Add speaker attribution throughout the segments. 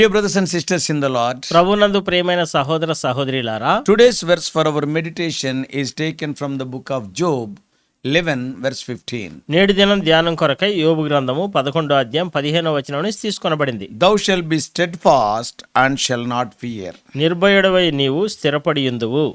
Speaker 1: Dear brothers and sisters in the Lord,
Speaker 2: ప్రభునందు ప్రియమైన సహోదర సహోదరులారా,
Speaker 1: today's verse for our meditation is taken from the book of Job 11 verse 15.
Speaker 2: నేటి దినం ధ్యానం కొరకై యోబు గ్రంథము 11వ అధ్యాయం 15వ వచనం నుంచి తీసుకొనబడింది.
Speaker 1: Thou shalt be steadfast and shall not fear.
Speaker 2: నిర్భయుడవై నీవు స్థిరపడియుందువు.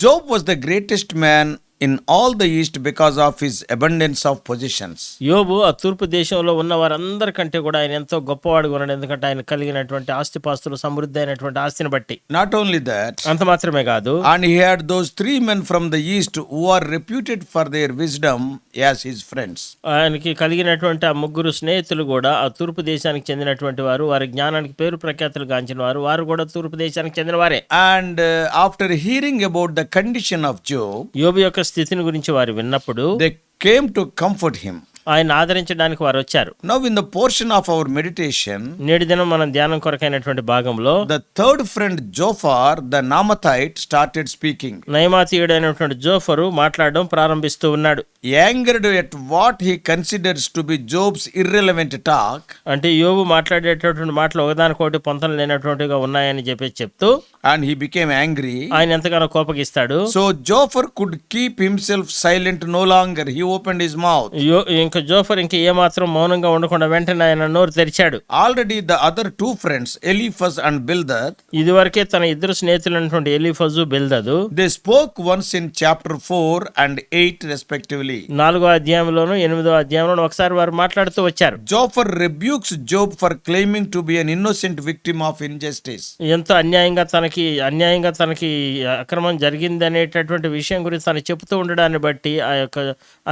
Speaker 1: Job was the greatest man in all the east because of his abundance of possessions.
Speaker 2: యోబు ఆ తూర్పు దేశంలో ఉన్న వారందరికంటే కూడా ఆయన ఎంతో గొప్పవాడుగా ఉన్నాడు. ఎందుకంటే ఆయన కలిగినటువంటి ఆస్తిపాస్తులు, సమృద్ధి అయినటువంటి ఆస్తిని బట్టి.
Speaker 1: Not only that,
Speaker 2: అంత మాత్రమే కాదు,
Speaker 1: and he had those three men from the east who are reputed for their wisdom as his friends.
Speaker 2: ఆయనకి కలిగినటువంటి ఆ ముగ్గురు స్నేహితులు కూడా ఆ తూర్పు దేశానికి చెందినటువంటి వారు, వారి జ్ఞానానికి పేరు ప్రఖ్యాతులు గాంచిన వారు, వారు కూడా తూర్పు దేశానికి చెందిన వారే.
Speaker 1: And after hearing about the condition of Job,
Speaker 2: యోబు యొక్క స్థితిని గురించి వారు విన్నప్పుడు
Speaker 1: they came to comfort him.
Speaker 2: ఆయన ఆదరించడానికి వారు వచ్చారు.
Speaker 1: Now in the portion of our meditation,
Speaker 2: నేటి దినం మనం ధ్యానం కొరకైనటువంటి భాగంలో
Speaker 1: the third friend Zophar the Naamathite started speaking.
Speaker 2: నయమాతీయుడైనటువంటి జోఫరు మాట్లాడడం ప్రారంభిస్తూ ఉన్నాడు.
Speaker 1: Angered at what he considers to be Job's irrelevant talk,
Speaker 2: అంటే యోబు మాట్లాడేటటువంటి మాటలు ఒకదానికొకటి పొంతన లేనటువంటిగా ఉన్నాయని చెప్తూ
Speaker 1: and he became angry.
Speaker 2: ఆయన ఎంతగానో కోపగిస్తాడు.
Speaker 1: So Zophar could keep himself silent no longer. He opened his mouth.
Speaker 2: ఇంకా జోఫర్ ఇంకా ఏమాత్రం మౌనంగా ఉండకుండా వెంటనే ఆయన నోరు తెరిచాడు.
Speaker 1: Already the other two friends, Eliphaz and Bildad,
Speaker 2: ఇదివరకే తన ఇద్దరు స్నేహితులైనటువంటి Eliphaz, బిల్దదు,
Speaker 1: they spoke once in chapter 4 and 8 respectively.
Speaker 2: 4వ అధ్యాయంలోను 8వ అధ్యాయంలోను ఒకసారి వారు మాట్లాడుతూ వచ్చారు.
Speaker 1: Zophar rebukes Job for claiming to be an innocent victim of injustice.
Speaker 2: ఎంతో అన్యాయంగా తనకి అక్రమం జరిగింది అనేటటువంటి విషయం గురించి తను చెబుతూ ఉండడాన్ని బట్టి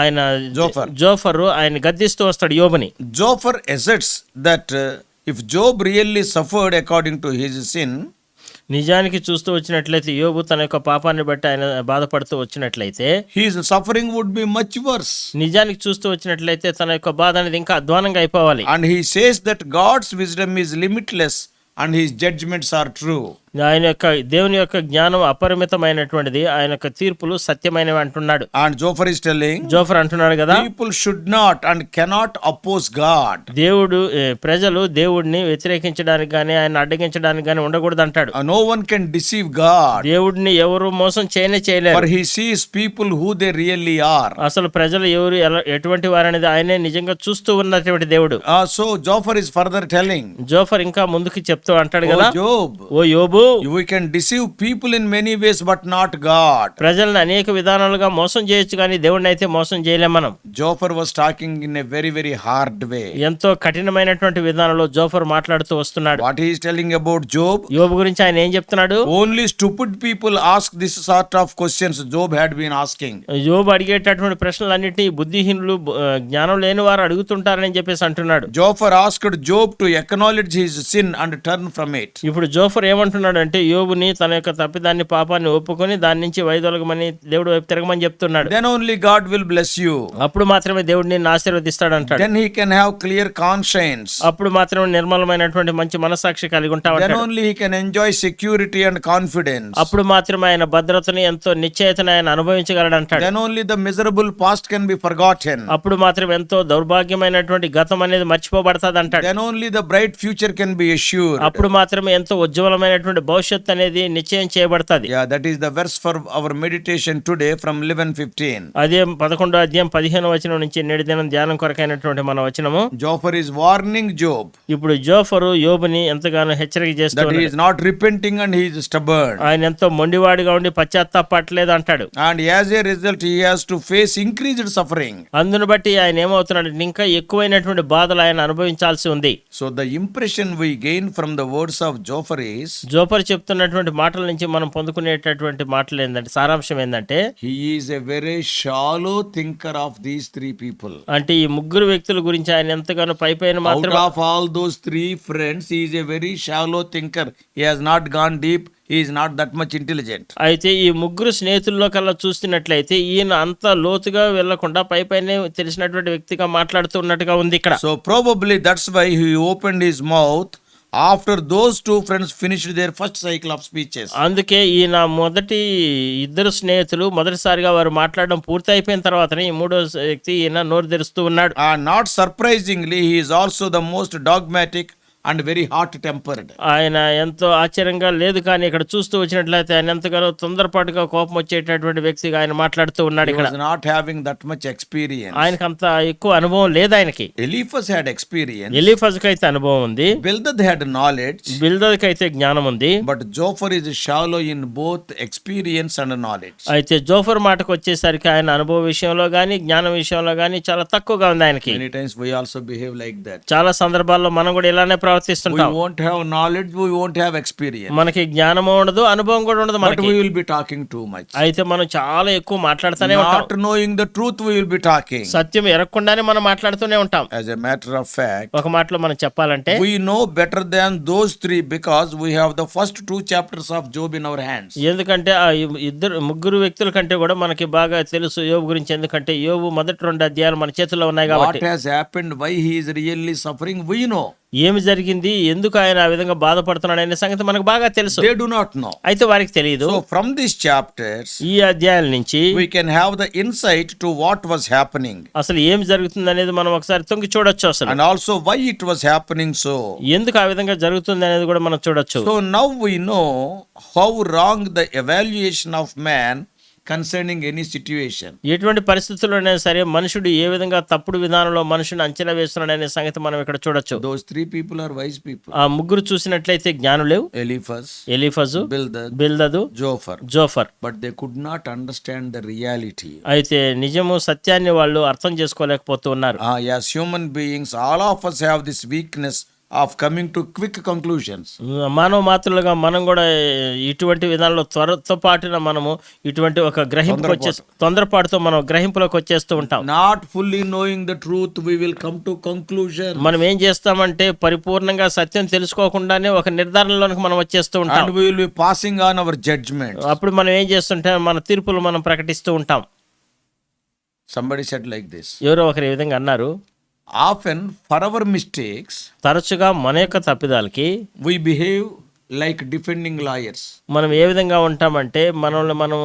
Speaker 2: ఆయన జోఫరు ఆయన గద్దిస్తూ వస్తాడు యోబుని.
Speaker 1: Zophar asserts that if Job really suffered according to his sin,
Speaker 2: నిజానికి చూస్తూ వచ్చినట్లయితే యోబు తన యొక్క పాపాన్ని బట్టి ఆయన బాధపడుతూ వచ్చినట్లయితే
Speaker 1: his suffering would be much worse.
Speaker 2: నిజానికి చూస్తూ వచ్చినట్లయితే తన యొక్క బాధ అనేది ఇంకా అధ్వానంగా అయిపోవాలి.
Speaker 1: And he says that God's wisdom is limitless and his judgments are true.
Speaker 2: దేవుని యొక్క జ్ఞానం అపరిమితమైనటువంటిది, ఆయన యొక్క తీర్పులు సత్యమైనవి అంటున్నాడు.
Speaker 1: And Zophar is telling,
Speaker 2: Zophar అంటున్నాడు కదా,
Speaker 1: people should not and cannot oppose God.
Speaker 2: ప్రజలు దేవుడిని వ్యతిరేకించడానికి గానీ ఆయన అడ్డగించడానికి గానీ ఉండకూడదు అంటాడు.
Speaker 1: No one can deceive God.
Speaker 2: దేవుడిని ఎవరు మోసం చేయలేరు.
Speaker 1: For he sees people who they really are.
Speaker 2: అసలు ప్రజలు ఎవరు ఎటువంటి వారనేది ఆయనే నిజంగా చూస్తూ ఉన్నటువంటి దేవుడు.
Speaker 1: So Zophar is further telling,
Speaker 2: Zophar ఇంకా ముందుకు చెప్తూ అంటాడు కదా,
Speaker 1: ఓ
Speaker 2: యోబు,
Speaker 1: we can deceive people in many ways but not God.
Speaker 2: ప్రజలను అనేక విధానాలుగా మోసం చేయొచ్చు కానీ దేవుడిని అయితే మోసం చేయలేం మనం.
Speaker 1: Zophar was talking in a very very hard way.
Speaker 2: ఎంతో కఠినమైనటువంటి విధానంలో జోఫర్ మాట్లాడుతూ వస్తున్నాడు.
Speaker 1: What he is telling about Job?
Speaker 2: యోబు గురించి ఆయన ఏం చెప్తున్నాడు?
Speaker 1: Only stupid people ask this sort of questions Job had been asking.
Speaker 2: యోబు అడిగేటటువంటి ప్రశ్నలన్నిటినీ బుద్ధిహీనులు, జ్ఞానం లేని వారు అడుగుతుంటారని చెప్పేసి అంటున్నాడు.
Speaker 1: Zophar asked Job to acknowledge his sin and turn from it.
Speaker 2: ఇప్పుడు జోఫర్ ఏమంటున్నాడు అంటే యోబుని తన యొక్క తప్పిదాన్ని, పాపాన్ని ఒప్పుకొని దాని నుంచి వైదొలగమని దేవుడు వైపు తిరగమని చెప్తున్నాడు.
Speaker 1: Then only God will bless you.
Speaker 2: అప్పుడు మాత్రమే దేవుడు నిన్ను ఆశీర్వదిస్తాడు అంటాడు.
Speaker 1: Then he can have clear conscience.
Speaker 2: అప్పుడు మాత్రమే నిర్మలమైనటువంటి మంచి మనసాక్షి కలిగి ఉంటాడు.
Speaker 1: Then only he can enjoy security and confidence.
Speaker 2: అప్పుడు మాత్రమే ఆయన భద్రతని, ఎంతో నిశ్చయతని ఆయన అనుభవించగలడు అంటాడు.
Speaker 1: Then only the miserable past can be forgotten.
Speaker 2: అప్పుడు మాత్రం ఎంతో దౌర్భాగ్యమైనటువంటి గతం అనేది మర్చిపోబడతాది అంటాడు.
Speaker 1: Then only the bright future can be assured.
Speaker 2: అప్పుడు మాత్రమే ఎంతో ఉజ్వలమైనటువంటి భవిష్యత్తు అనేది నిశ్చయం చేయబడతాది.
Speaker 1: Yeah, that is the verse for our meditation today from 11:15.
Speaker 2: అదే 11వ అధ్యాయం 15వ వచనం నుంచి నేటి దినం ధ్యానం కొరకైనటువంటి మన వచనము.
Speaker 1: Zophar is warning Job.
Speaker 2: ఇప్పుడు జోఫరు యోబుని ఎంతగానో హెచ్చరిక చేస్తున్నాడు.
Speaker 1: That he is not repenting and he is stubborn.
Speaker 2: ఆయన ఎంతో మొండివాడిగా ఉండి పశ్చాత్తాపడలేదు అంటాడు.
Speaker 1: And as a result he has to face increased suffering.
Speaker 2: అందును బట్టి ఆయన ఏమవుతున్నాడు, ఇంకా ఎక్కువైనటువంటి బాధలు ఆయన అనుభవించాల్సి ఉంది.
Speaker 1: So the impression we gain from the words of Zophar is,
Speaker 2: Zophar చెప్తున్నటువంటి మాటల నుంచి మనం పొందుకునేటటువంటి మాటలు ఏంటంటే, సారాంశం ఏంటంటే,
Speaker 1: he is a very shallow thinker of these three people.
Speaker 2: అంటే ఈ ముగ్గురు వ్యక్తుల గురించి ఆయన ఎంతగానో పైపైన మాత్రం,
Speaker 1: out of all those three friends he is a very shallow thinker. He has not gone deep. He is not that much intelligent.
Speaker 2: అయితే ఈ ముగ్గురు స్నేహితుల్లో కల్లా చూస్తున్నట్లయితే ఈయన అంత లోతుగా వెళ్లకుండా పైపైనే తెలిసినటువంటి వ్యక్తిగా మాట్లాడుతూ ఉన్నట్టుగా ఉంది ఇక్కడ.
Speaker 1: So probably that's why he opened his mouth after those two friends finished their first cycle of speeches.
Speaker 2: అందుకే ఈయన మొదటి ఇద్దరు స్నేహితులు మొదటిసారిగా వారు మాట్లాడడం పూర్తి అయిపోయిన తర్వాతనే ఈ మూడో వ్యక్తి ఈయన నోరు తెరుస్తూ ఉన్నాడు.
Speaker 1: And not surprisingly he is also the most dogmatic and very hot-tempered.
Speaker 2: ఆయన ఎంతో ఆశ్చర్యంగా లేదు, కానీ ఇక్కడ చూస్తూ వచ్చినట్లయితే ఆయన ఎంతగానో తొందరపాటుగా కోపం వచ్చేటటువంటి వ్యక్తిగా ఆయన మాట్లాడుతూ ఉన్నాడు.
Speaker 1: He
Speaker 2: ఇక్కడ
Speaker 1: was not having that much experience.
Speaker 2: ఆయనకు అంత ఎక్కువ అనుభవం లేదు ఆయనకి.
Speaker 1: Eliphaz had experience.
Speaker 2: ఎలీఫజుకు అయితే అనుభవం ఉంది,
Speaker 1: Bildad had knowledge.
Speaker 2: బిల్దదుకు అయితే జ్ఞానం ఉంది.
Speaker 1: But Zophar is shallow in both experience and knowledge.
Speaker 2: అయితే జోఫర్ మాటకు వచ్చేసరికి ఆయన అనుభవ విషయంలో గానీ జ్ఞానం విషయంలో గానీ చాలా తక్కువగా ఉంది ఆయనకి.
Speaker 1: Many times we also behave like that.
Speaker 2: చాలా సందర్భాల్లో మనం కూడా ఇలానే
Speaker 1: We
Speaker 2: ప్రవర్తిస్తుంటాం.
Speaker 1: won't have knowledge, we won't have experience.
Speaker 2: మనకి జ్ఞానము ఉండదు, అనుభవం కూడా ఉండదు
Speaker 1: But
Speaker 2: మనకి.
Speaker 1: we will be talking too much.
Speaker 2: అయితే మనం చాలా ఎక్కువ మాట్లాడుతూనే ఉంటాం.
Speaker 1: Not knowing the truth, we will be talking.
Speaker 2: సత్యం ఎరగకుండానే మనం మాట్లాడుతూనే ఉంటాం.
Speaker 1: As a matter of fact,
Speaker 2: ఒక మాటలో మనం చెప్పాలంటే
Speaker 1: we know better than those three because we have the first 2 chapters of Job in our hands.
Speaker 2: ఎందుకంటే ఆ ముగ్గురు వ్యక్తుల కంటే కూడా మనకి బాగా తెలుసు యోబు గురించి. ఎందుకంటే యోబు మొదటి 2 అధ్యాయాలు మన చేతుల్లో ఉన్నాయి కాబట్టి.
Speaker 1: What has happened, why he is really suffering, we know.
Speaker 2: ఏమి జరిగింది, ఎందుకు ఆయన ఆ విధంగా బాధపడుతున్నాడు అనే సంగతి మనకు బాగా తెలుసు.
Speaker 1: They do not know.
Speaker 2: అయితే వారికి తెలియదు.
Speaker 1: So from these chapters,
Speaker 2: ఈ అధ్యాయాల నుంచి
Speaker 1: we can have the insight to what was happening.
Speaker 2: అసలు ఏం జరుగుతుంది అనేది మనం ఒకసారి తొంగి చూడొచ్చు. అసలు
Speaker 1: And also why it was happening so.
Speaker 2: ఎందుకు ఆ విధంగా జరుగుతుంది అనేది కూడా మనం చూడొచ్చు.
Speaker 1: So now we know how wrong the evaluation of man concerning any situation.
Speaker 2: ఎటువంటి పరిస్థితుల్లోనే సరే మనుషుడు ఏ విధంగా తప్పుడు విధానంలో మనుషుని అంచనా వేస్తున్నాడు అనే సంగతి మనం ఇక్కడ చూడొచ్చు.
Speaker 1: Those 3 people are wise people.
Speaker 2: ఆ ముగ్గురు చూసినట్లయితే జ్ఞానులు,
Speaker 1: Eliphaz,
Speaker 2: Eliphaz,
Speaker 1: Bildad,
Speaker 2: బిల్దదు,
Speaker 1: Zophar.
Speaker 2: Zophar.
Speaker 1: But they could not understand the reality.
Speaker 2: అయితే నిజము సత్యాన్ని వాళ్ళు అర్థం చేసుకోలేకపోతూ ఉన్నారు.
Speaker 1: As human beings, all of us have this weakness of coming to quick conclusions.
Speaker 2: మానవ మాత్రులుగా మనం కూడా ఇటువంటి విధానంలో త్వరతో పాటున మనము ఇటువంటి ఒక గ్రహింపుకి తొందరపాటుతో మనం గ్రహింపులోకి వచ్చేస్తూ ఉంటాం.
Speaker 1: Not fully knowing the truth, we will come to conclusion.
Speaker 2: మనం ఏం చేస్తామంటే పరిపూర్ణంగా సత్యం తెలుసుకోకుండానే ఒక నిర్ధారణలోనికి మనం వచ్చేస్తూ ఉంటాం.
Speaker 1: And we will be passing on our judgment.
Speaker 2: అప్పుడు మనం ఏం చేస్తుంటాం, మన తీర్పులు మనం ప్రకటిస్తూ ఉంటాం.
Speaker 1: Somebody said like this.
Speaker 2: ఎవరో ఒకరు ఈ విధంగా అన్నారు,
Speaker 1: Often for our mistakes,
Speaker 2: తరచుగా మన యొక్క తప్పిదాలకి
Speaker 1: we behave like defending lawyers.
Speaker 2: మనం ఏ విధంగా ఉంటామంటే మనల్ని మనం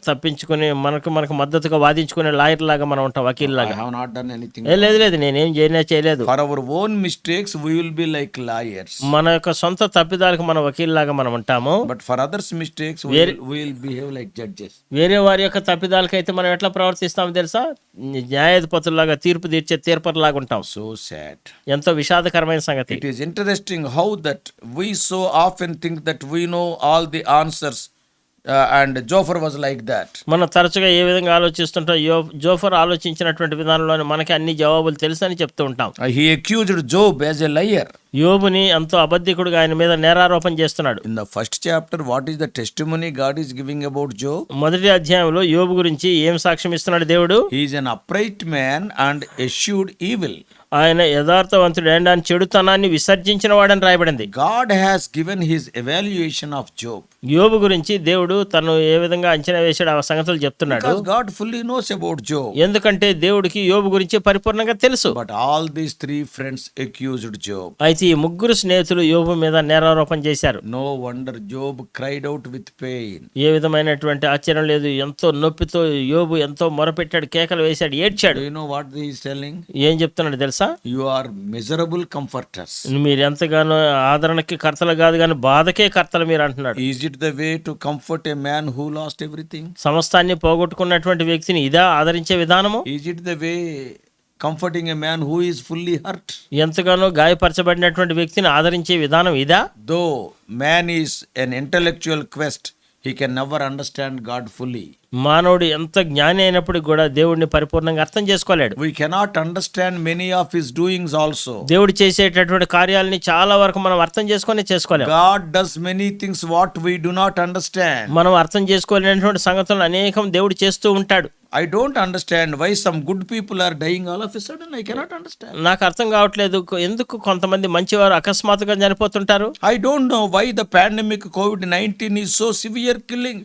Speaker 2: తప్పించుకుని మనకు మద్దతుగా వాదించుకునే లాయర్ లాగా మనం ఉంటాం, వకీల్
Speaker 1: I
Speaker 2: లాగా.
Speaker 1: have not done anything.
Speaker 2: లేదు నేనేం చేయలేదు.
Speaker 1: For our own mistakes, we will be like lawyers.
Speaker 2: మన యొక్క సొంత తప్పిదాలకు మన వకీల్ లాగా మనం ఉంటాము.
Speaker 1: But for others' mistakes, we will behave like judges.
Speaker 2: వేరే వారి యొక్క తప్పిదాలకైతే మనం ఎట్లా ప్రవర్తిస్తామో తెలుసా, న్యాయాధిపతుల్లాగా తీర్పు తీర్చే తీర్పర్లాగా ఉంటాం.
Speaker 1: So sad.
Speaker 2: ఎంతో విషాదకరమైన సంగతి.
Speaker 1: It is interesting how that we so often think that we know all the answers. And Zophar was like that.
Speaker 2: మనం తరచుగా ఏ విధంగా ఆలోచిస్తుంటాం, జోఫర్ ఆలోచించినటువంటి విధానంలో మనకి అన్ని జవాబులు తెలుసు అని చెప్తూ ఉంటాం.
Speaker 1: He accused Job as a liar.
Speaker 2: యోబుని ఎంతో అబద్ధికుడుగా ఆయన మీద నేరారోపణ చేస్తున్నాడు.
Speaker 1: In the first chapter, what is the testimony God is giving about Job?
Speaker 2: మొదటి అధ్యాయంలో యోబు గురించి ఏం సాక్ష్యం ఇస్తున్నాడు దేవుడు?
Speaker 1: He is an upright man and eschewed evil.
Speaker 2: ఆయన యథార్థవంతుడు ఆయన చెడుతనాన్ని విసర్జించిన వాడని రాయబడింది.
Speaker 1: God has given his evaluation of Job.
Speaker 2: యోబు గురించి దేవుడు తను ఏ విధంగా అంచనా వేశాడు ఆ సంగతులు చెప్తున్నాడు.
Speaker 1: Because God fully knows about Job.
Speaker 2: ఎందుకంటే దేవుడికి యోబు గురించి పరిపూర్ణంగా తెలుసు.
Speaker 1: But all these 3 friends accused Job.
Speaker 2: అయితే ఈ ముగ్గురు స్నేహితులు యోబు మీద నేరారోపణ చేశారు.
Speaker 1: No wonder Job cried out with pain.
Speaker 2: ఏ విధమైనటువంటి ఆశ్చర్యం లేదు, ఎంతో నొప్పితో యోబు ఎంతో మొరపెట్టాడు, కేకలు వేశాడు, ఏడ్చాడు.
Speaker 1: Do you know what he is telling?
Speaker 2: ఏం చెప్తున్నాడు తెలుసా?
Speaker 1: You are miserable comforters.
Speaker 2: మీరు ఎంతగానో ఆదరణకి కర్తలు కాదు కానీ బాధకే కర్తలు మీరు అంటున్నాడు.
Speaker 1: Is it the way to comfort a man who lost everything?
Speaker 2: సమస్తాన్ని పోగొట్టుకున్నటువంటి వ్యక్తిని ఇదా ఆదరించే విధానము?
Speaker 1: Is it the way comforting a man who is fully hurt?
Speaker 2: ఎంతగానో గాయపరచబడినటువంటి వ్యక్తిని ఆదరించే విధానం ఇదా?
Speaker 1: Though man is an intellectual quest, he can never understand God fully.
Speaker 2: మానవుడు ఎంత జ్ఞాని అయినప్పుడు కూడా దేవుడిని పరిపూర్ణంగా అర్థం చేసుకోలేడు.
Speaker 1: We cannot understand many of his doings also.
Speaker 2: దేవుడు చేసేటటువంటి కార్యాలని చాలా వరకు మనం అర్థం చేసుకోలేము.
Speaker 1: God does many things what we do not understand.
Speaker 2: మనం అర్థం చేసుకోలేనటువంటి సంగతులను అనేకం దేవుడు చేస్తూ ఉంటాడు.
Speaker 1: I don't understand why some good people are dying all of a sudden. I cannot understand.
Speaker 2: నాకు అర్థం కావట్లేదు ఎందుకు కొంతమంది మంచివారు అకస్మాత్తుగా చనిపోతుంటారు.
Speaker 1: I don't know why the pandemic COVID-19 is so severe, killing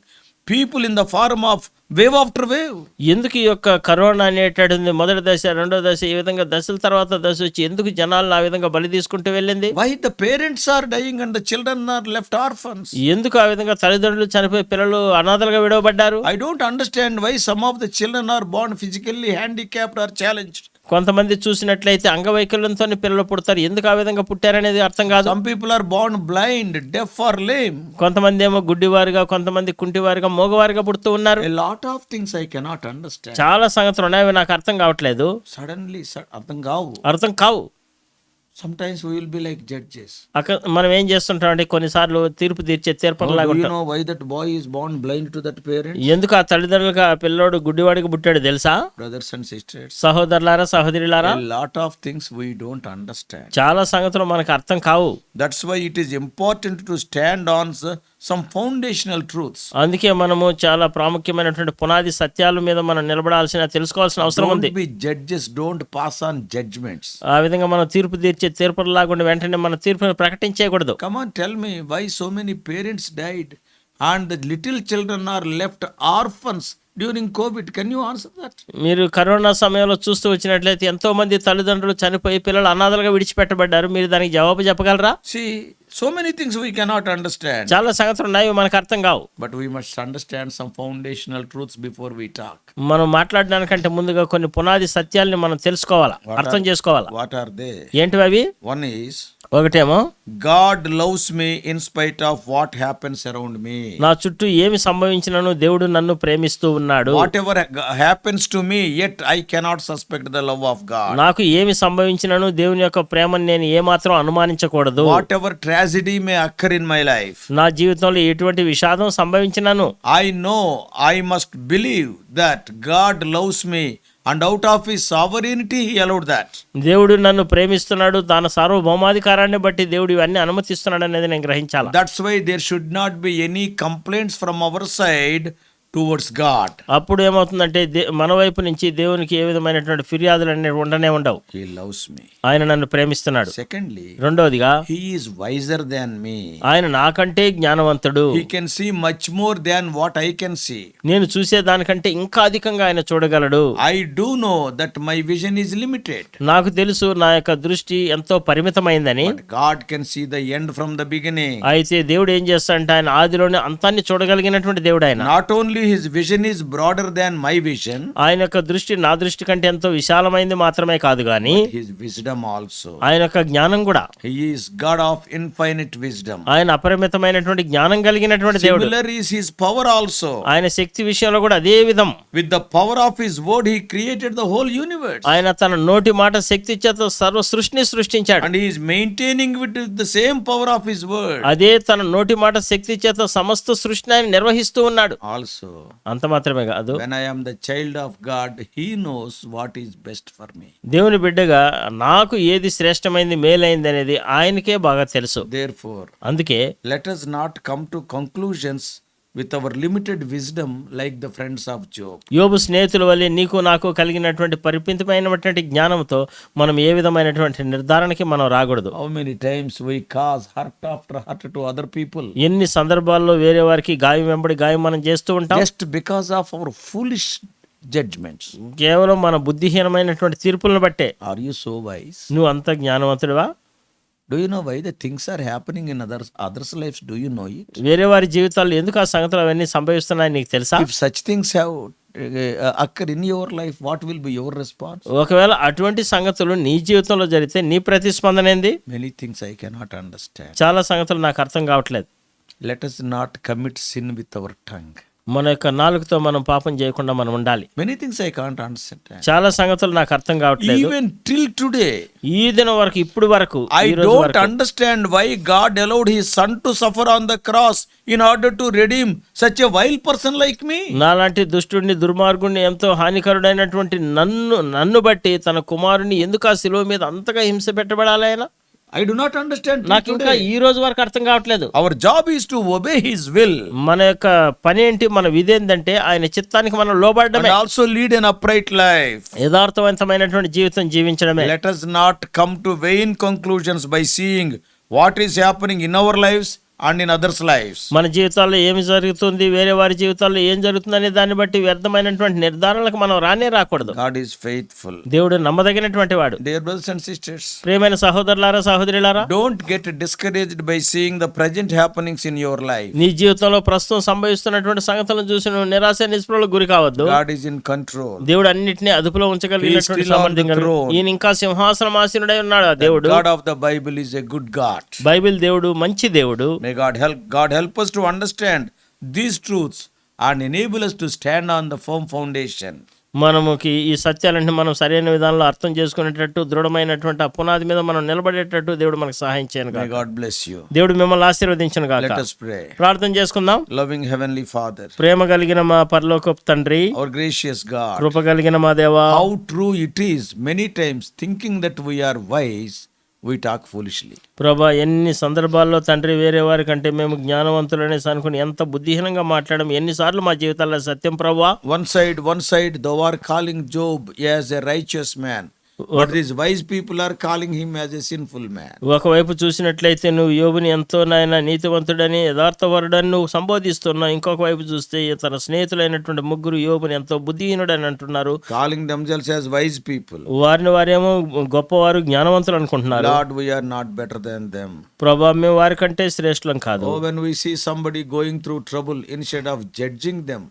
Speaker 1: people in the form of wave after wave.
Speaker 2: ఎందుకు ఈ యొక్క కరోనా అనేటటువంటి మొదటి దశ, రెండో దశ, ఈ విధంగా దశల తర్వాత దశ వచ్చి ఎందుకు జనాలను ఆ విధంగా బలి తీసుకుంటూ వెళ్ళింది?
Speaker 1: Why the parents are dying and the children are left orphans?
Speaker 2: ఎందుకు ఆ విధంగా తల్లిదండ్రులు చనిపోయి పిల్లలు అనాథలుగా విడవబడ్డారు?
Speaker 1: I don't understand why some of the children are born physically handicapped or challenged.
Speaker 2: కొంతమంది చూసినట్లయితే అంగవైకల్యంతో పిల్లలు పుడతారు. ఎందుకు ఆ విధంగా పుట్టారనేది అర్థం కాదు.
Speaker 1: Some people are born blind, deaf or lame.
Speaker 2: కొంతమంది ఏమో గుడ్డివారుగా, కొంతమంది కుంటివారుగా, మోగవారుగా పుడుతూ ఉన్నారు.
Speaker 1: A lot of things I cannot understand.
Speaker 2: చాలా సంగతులు ఉన్నాయి, అవి నాకు అర్థం కావట్లేదు,
Speaker 1: Suddenly, అర్థం కావు.
Speaker 2: అర్థం కావు.
Speaker 1: Sometimes we will be like judges.
Speaker 2: మనం ఏం చేస్తుంటాం అంటే కొన్నిసార్లు తీర్పు తీర్చే తీర్పలాగా
Speaker 1: Do you
Speaker 2: ఉంటాం.
Speaker 1: know why that boy is born blind to that parent?
Speaker 2: ఎందుకు ఆ తల్లిదండ్రులుగా ఆ పిల్లోడు గుడ్డివాడికి పుట్టాడు తెలుసా?
Speaker 1: Brothers and sisters,
Speaker 2: సహోదరులారా, సహోదరులారా,
Speaker 1: a lot of things we don't understand.
Speaker 2: చాలా సంగతులు మనకు అర్థం కావు.
Speaker 1: That's why it is important to stand on some foundational truths.
Speaker 2: అందుకే మనము చాలా ప్రాముఖ్యమైనటువంటి పునాది సత్యాల మీద మనం నిలబడాల్సిన, తెలుసుకోవాల్సిన అవసరం ఉంది.
Speaker 1: Don't be judges, don't pass on judgments.
Speaker 2: ఆ విధంగా మనం తీర్పు తీర్చే తీర్పులాగా వెంటనే మన తీర్పును ప్రకటించకూడదు.
Speaker 1: Come on, tell me why so many parents died and the little children are left orphans during COVID. Can you answer that?
Speaker 2: మీరు కరోనా సమయంలో చూస్తూ వచ్చినట్లయితే ఎంతో మంది తల్లిదండ్రులు చనిపోయి పిల్లలు అనాథలుగా విడిచిపెట్టబడ్డారు. మీరు దానికి జవాబు చెప్పగలరా?
Speaker 1: See, so many things we cannot understand.
Speaker 2: చాలా సంగతులు ఉన్నాయి, మనకు అర్థం కావు.
Speaker 1: But we must understand some foundational truths before we talk.
Speaker 2: మనం మాట్లాడడానికంటే ముందుగా కొన్ని పునాది సత్యాల్ని మనం తెలుసుకోవాలా, అర్థం చేసుకోవాలా.
Speaker 1: What are they?
Speaker 2: ఏంటివి అవి?
Speaker 1: One is,
Speaker 2: ఒకటేమో
Speaker 1: God loves me in spite of what happens around me.
Speaker 2: నా చుట్టూ ఏమి సంభవించినను దేవుడు నన్ను ప్రేమిస్తూ ఉన్నాడు.
Speaker 1: Whatever happens to me, yet I cannot suspect the love of God.
Speaker 2: నాకు ఏమి సంభవించినను దేవుని యొక్క ప్రేమను నేను ఏమాత్రం అనుమానించకూడదు.
Speaker 1: Whatever tragedy may occur in my life,
Speaker 2: నా జీవితంలో ఎటువంటి విషాదం సంభవించినను
Speaker 1: I know I must believe that God loves me, and out of his sovereignty he allowed that.
Speaker 2: దేవుడు నన్ను ప్రేమిస్తున్నాడు, తన సార్వభౌమాధికారాన్ని బట్టి దేవుడు ఇవన్నీ అనుమతిస్తున్నాడు అనేది నేను గ్రహించాలి.
Speaker 1: That's why there should not be any complaints from our side towards God.
Speaker 2: అప్పుడు ఏమవుతుందంటే మన వైపు నుంచి దేవునికి ఏ విధమైనటువంటి ఫిర్యాదులు అనేవి ఉండనే ఉండవు.
Speaker 1: He loves me.
Speaker 2: ఆయన నన్ను ప్రేమిస్తున్నాడు.
Speaker 1: Secondly,
Speaker 2: రెండవదిగా
Speaker 1: he is wiser than me.
Speaker 2: ఆయన నాకంటే జ్ఞానవంతుడు.
Speaker 1: He can see much more than what I can see.
Speaker 2: నేను చూసే దానికంటే ఇంకా అధికంగా ఆయన చూడగలడు.
Speaker 1: I do know that my vision is limited.
Speaker 2: నాకు తెలుసు నా యొక్క దృష్టి ఎంతో పరిమితమైందని.
Speaker 1: But God can see the end from the beginning.
Speaker 2: అయితే దేవుడు ఏం చేస్తాడంటే ఆయన ఆదిలోనే అంతాన్ని చూడగలిగినటువంటి దేవుడు ఆయన.
Speaker 1: Not only his vision is broader than my vision,
Speaker 2: ఆయన యొక్క దృష్టి నా దృష్టి కంటే ఎంతో విశాలమైంది మాత్రమే కాదు గాని
Speaker 1: his wisdom also.
Speaker 2: ఆయన యొక్క జ్ఞానం కూడా.
Speaker 1: He is God of infinite wisdom.
Speaker 2: ఆయన అపరిమితమైనటువంటి జ్ఞానం కలిగినటువంటి దేవుడు.
Speaker 1: Similar is his power also.
Speaker 2: ఆయన శక్తి విషయంలో కూడా అదే విధం.
Speaker 1: With the power of his word he created the whole universe.
Speaker 2: ఆయన తన నోటి మాట శక్తి చేత సర్వ సృష్టిని సృష్టించాడు.
Speaker 1: And he is maintaining with the same power of his word.
Speaker 2: అదే తన నోటి మాట శక్తి చేత సమస్త సృష్టిని ఆయన నిర్వహిస్తూ ఉన్నాడు.
Speaker 1: Also,
Speaker 2: అంత మాత్రమే కాదు,
Speaker 1: when I am the child of God, he knows what is best for me.
Speaker 2: దేవుని బిడ్డగా నాకు ఏది శ్రేష్టమైంది, మేలైంది అనేది ఆయనకే బాగా తెలుసు.
Speaker 1: Therefore,
Speaker 2: అందుకే
Speaker 1: let us not come to conclusions with our limited wisdom like the friends of Job.
Speaker 2: యోబు స్నేహితుల వల్లే నీకు నాకు కలిగినటువంటి పరిమితమైనటువంటి జ్ఞానంతో మనం ఏ విధమైనటువంటి నిర్ధారణకి మనం రాకూడదు.
Speaker 1: How many times we cause hurt after hurt to other people
Speaker 2: ఎన్ని సందర్భాల్లో వేరే వారికి గాయం వెంబడి గాయం మనం చేస్తూ ఉంటాం,
Speaker 1: just because of our foolish judgments.
Speaker 2: కేవలం మన బుద్ధిహీనమైనటువంటి తీర్పులను బట్టే.
Speaker 1: Are you so wise?
Speaker 2: నువ్వు అంత జ్ఞానవంతుడివా?
Speaker 1: Do you know why the things are happening in others' lives? Do you know it?
Speaker 2: వేరే వారి జీవితాల్లో ఎందుకు ఆ సంగతులు అవన్నీ సంభవిస్తున్నాయి నీకు తెలుసా?
Speaker 1: If such things have occur in your life, what will be your response?
Speaker 2: ఒకవేళ అటువంటి సంగతులు నీ జీవితంలో జరిగితే నీ ప్రతిస్పందన ఏంది?
Speaker 1: Many things I cannot understand.
Speaker 2: చాలా సంగతులు నాకు అర్థం కావట్లేదు.
Speaker 1: Let us not commit sin with our tongue.
Speaker 2: మన యొక్క నాలుకతో మనం పాపం చేయకుండా మనం ఉండాలి.
Speaker 1: Many things I can't understand.
Speaker 2: చాలా సంగతులు నాకు అర్థం కావట్లేదు.
Speaker 1: Even till today,
Speaker 2: ఈ దినం వరకు, ఇప్పుడు వరకు,
Speaker 1: I
Speaker 2: ఈ రోజు
Speaker 1: don't
Speaker 2: వరకు
Speaker 1: understand why God allowed his son to suffer on the cross in order to redeem such a vile person like me.
Speaker 2: నాలాంటి దుష్టుడిని, దుర్మార్గుడిని, ఎంతో హానికరుడైనటువంటి నన్ను బట్టి తన కుమారుని ఎందుకు ఆ శిలువ మీద అంతగా హింస పెట్టబడాలి ఆయన?
Speaker 1: I do not understand.
Speaker 2: నాకు ఇంకా ఈ రోజు వరకు అర్థం కావట్లేదు.
Speaker 1: Our job is to obey his will.
Speaker 2: మన యొక్క పని ఏంటి, మన విధి ఏంటంటే ఆయన చిత్తానికి మనం లోబడడమే.
Speaker 1: And also lead an upright life.
Speaker 2: యథార్థవంతమైనటువంటి జీవితం జీవించడమే.
Speaker 1: Let us not come to vain conclusions by seeing what is happening in our lives and in others' lives.
Speaker 2: మన జీవితాల్లో ఏమి జరుగుతుంది, వేరే వారి జీవితాల్లో ఏం జరుగుతుంది అనే దాన్ని బట్టి వ్యర్థమైనటువంటి నిర్ధారణలకు మనం రాకూడదు.
Speaker 1: God is faithful.
Speaker 2: దేవుడు నమ్మదగినటువంటి వాడు.
Speaker 1: Dear brothers and sisters,
Speaker 2: ప్రియమైన సహోదరులారా, సహోదరులారా,
Speaker 1: don't get discouraged by seeing the present happenings in your life.
Speaker 2: నీ జీవితంలో ప్రస్తుతం సంభవిస్తున్నటువంటి సంగతులను చూసి నువ్వు నిరాశ నిస్పృహలకు గురి కావద్దు.
Speaker 1: God is in control.
Speaker 2: దేవుడు అన్నిటినీ అదుపులో ఉంచగలిగినటువంటి సామర్థ్యం గలవాడు. ఈయన ఇంకా సింహాసనమాసీనుడై ఉన్నాడు. ఆ దేవుడు,
Speaker 1: God of the Bible is a good God.
Speaker 2: Bible దేవుడు మంచి దేవుడు.
Speaker 1: May God help us to understand these truths and enable us to stand on the firm foundation.
Speaker 2: మనముకి ఈ సత్యాలంటే మనం సరైన విధానంలో అర్థం చేసుకునేటట్టు, దృఢమైనటువంటి ఆ పునాది మీద మనం నిలబడేటట్టు దేవుడు మనకు సహాయం చేయను
Speaker 1: May
Speaker 2: గాక.
Speaker 1: God bless you.
Speaker 2: దేవుడు మిమ్మల్ని ఆశీర్వదించును గాక.
Speaker 1: Let us pray.
Speaker 2: ప్రార్థన చేసుకుందాం.
Speaker 1: Loving Heavenly Father,
Speaker 2: ప్రేమ కలిగిన మా పరలోకపు తండ్రి,
Speaker 1: our gracious God,
Speaker 2: కృప కలిగిన మా దేవా,
Speaker 1: how true it is, many times thinking that we are wise, we talk foolishly.
Speaker 2: ప్రభా, ఎన్ని సందర్భాల్లో తండ్రి వేరే వారి కంటే మేము జ్ఞానవంతులనేసి అనుకుని ఎంత బుద్ధిహీనంగా మాట్లాడడం ఎన్నిసార్లు మా జీవితాల్లో సత్యం ప్రభా.
Speaker 1: One side thou art calling Job as a righteous man, but these wise people are calling him as a sinful man.
Speaker 2: ఒకవైపు చూసినట్లయితే నువ్వు యోబుని ఎంతో నాయన నీతివంతుడని, యథార్థవరుడని నువ్వు సంబోధిస్తున్నావు. ఇంకొక వైపు చూస్తే తన స్నేహితులైనటువంటి ముగ్గురు యోబుని ఎంతో బుద్ధిహీనుడని అంటున్నారు.
Speaker 1: Calling themselves as wise people.
Speaker 2: వారేమో గొప్పవారు, జ్ఞానవంతులు అనుకుంటున్నారు.
Speaker 1: Lord, we are not better than them.
Speaker 2: ప్రభా, మేము వారి కంటే శ్రేష్ఠులం కాదు.
Speaker 1: Oh, when we see somebody going through trouble, instead of judging them,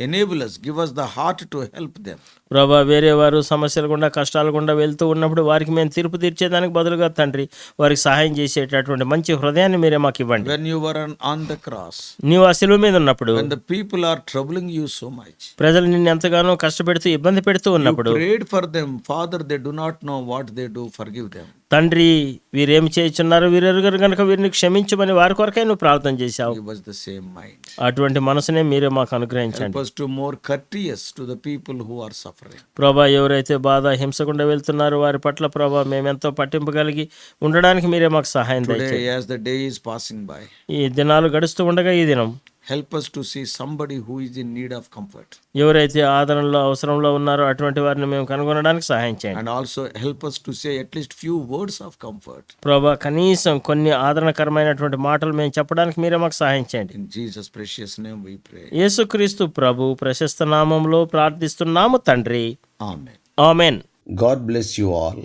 Speaker 1: enable us, give us the heart to help them.
Speaker 2: ప్రభా, వేరే వారు సమస్యలు గుండా, కష్టాల గుండా వెళ్తూ ఉన్నప్పుడు వారికి మేము తీర్పు తీర్చేదానికి బదులుగా తండ్రి వారికి సహాయం చేసేటటువంటి మంచి హృదయాన్ని మీరే మాకు ఇవ్వండి.
Speaker 1: When you were on the cross,
Speaker 2: నీవు ఆ శిలువ మీద ఉన్నప్పుడు,
Speaker 1: when the people are troubling you so much,
Speaker 2: ప్రజలు నిన్ను ఎంతగానో కష్టపెడుతూ ఇబ్బంది పెడుతూ ఉన్నప్పుడు,
Speaker 1: you prayed for them. Father, they do not know what they do, forgive them.
Speaker 2: తండ్రి, వీరేమి చేయుచున్నారు, వీరెరుగరు గనుక వీరిని క్షమించమని వారి కొరకై నువ్వు ప్రార్థన చేశావు.
Speaker 1: Give us the same mind.
Speaker 2: అటువంటి మనసునే మీరే మాకు అనుగ్రహించండి.
Speaker 1: Help us to more courteous to the people who are suffering.
Speaker 2: ప్రభా, ఎవరైతే బాధ హింసకుండా వెళ్తున్నారో వారి పట్ల ప్రభా మేమెంతో పట్టింపు కలిగి ఉండడానికి మీరే మాకు సహాయం
Speaker 1: Today,
Speaker 2: దయచేయండి.
Speaker 1: as the day is passing by,
Speaker 2: ఈ దినాలు గడుస్తూ ఉండగా ఈ దినం
Speaker 1: help us to see somebody who is in need of comfort.
Speaker 2: ఎవరైతే ఆదరణలో అవసరంలో ఉన్నారో అటువంటి వారిని మేము కనుగొనడానికి సహాయం చేయండి.
Speaker 1: And also help us to say at least few words of comfort.
Speaker 2: ప్రభా, కనీసం కొన్ని ఆదరణకరమైనటువంటి మాటలు మేము చెప్పడానికి మీరే మాకు సహాయం చేయండి.
Speaker 1: In Jesus' precious name we pray.
Speaker 2: యేసుక్రీస్తు ప్రభు ప్రశస్త నామంలో ప్రార్థిస్తున్నాము తండ్రి.
Speaker 1: Amen.
Speaker 2: Amen.
Speaker 1: God bless you all.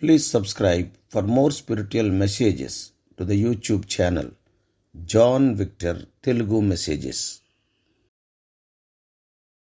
Speaker 1: Please subscribe for more spiritual messages to the YouTube channel John Victor Telugu Messages.